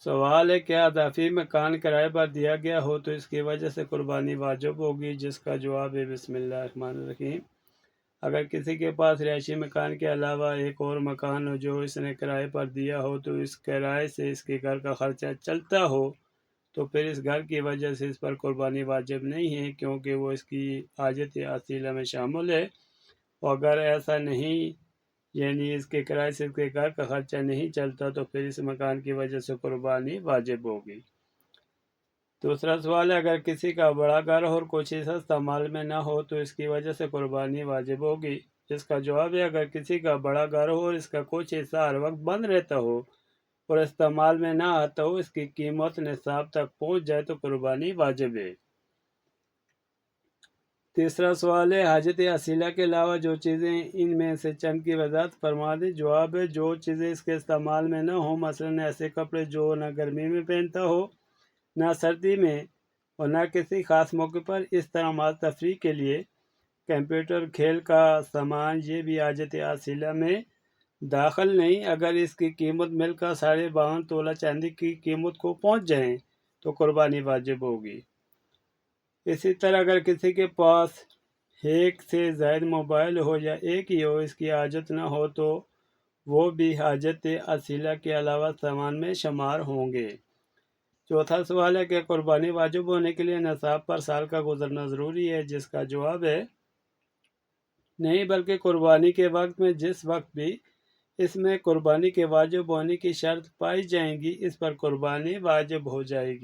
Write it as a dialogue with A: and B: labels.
A: سوال ہے کیا اضافی مکان کرائے پر دیا گیا ہو تو اس کی وجہ سے قربانی واجب ہوگی، جس کا جواب ہے بسم اللہ الرحمن الرحیم۔ اگر کسی کے پاس رہائشی مکان کے علاوہ ایک اور مکان ہو جو اس نے کرائے پر دیا ہو تو اس کرائے سے اس کے گھر کا خرچہ چلتا ہو تو پھر اس گھر کی وجہ سے اس پر قربانی واجب نہیں ہے، کیونکہ وہ اس کی حاجت اصیلہ میں شامل ہے۔ اور اگر ایسا نہیں، یعنی اس کے کرائے سے اس کے گھر کا خرچہ نہیں چلتا، تو پھر اس مکان کی وجہ سے قربانی واجب ہوگی۔ دوسرا سوال ہے اگر کسی کا بڑا گھر اور کچھ حصہ استعمال میں نہ ہو تو اس کی وجہ سے قربانی واجب ہوگی، جس کا جواب ہے اگر کسی کا بڑا گھر ہو اور اس کا کچھ حصہ ہر وقت بند رہتا ہو اور استعمال میں نہ آتا ہو، اس کی قیمت نصاب تک پہنچ جائے تو قربانی واجب ہے۔ تیسرا سوال ہے حاجت اصیلہ کے علاوہ جو چیزیں ان میں سے چند کی وضاحت فرما دیں۔ جواب ہے جو چیزیں اس کے استعمال میں نہ ہوں، مثلاً ایسے کپڑے جو نہ گرمی میں پہنتا ہو نہ سردی میں اور نہ کسی خاص موقع پر، اس طرح مال تفریح کے لیے کمپیوٹر، کھیل کا سامان، یہ بھی حاجت اصیلہ میں داخل نہیں۔ اگر اس کی قیمت مل کر 52.5 تولہ چاندی کی قیمت کو پہنچ جائیں تو قربانی واجب ہوگی۔ اسی طرح اگر کسی کے پاس ایک سے زائد موبائل ہو یا ایک ہی ہو، اس کی حاجت نہ ہو تو وہ بھی حاجت اصیلہ کے علاوہ سامان میں شمار ہوں گے۔ چوتھا سوال ہے کہ قربانی واجب ہونے کے لیے نصاب پر سال کا گزرنا ضروری ہے، جس کا جواب ہے نہیں، بلکہ قربانی کے وقت میں جس وقت بھی اس میں قربانی کے واجب ہونے کی شرط پائی جائے گی، اس پر قربانی واجب ہو جائے گی۔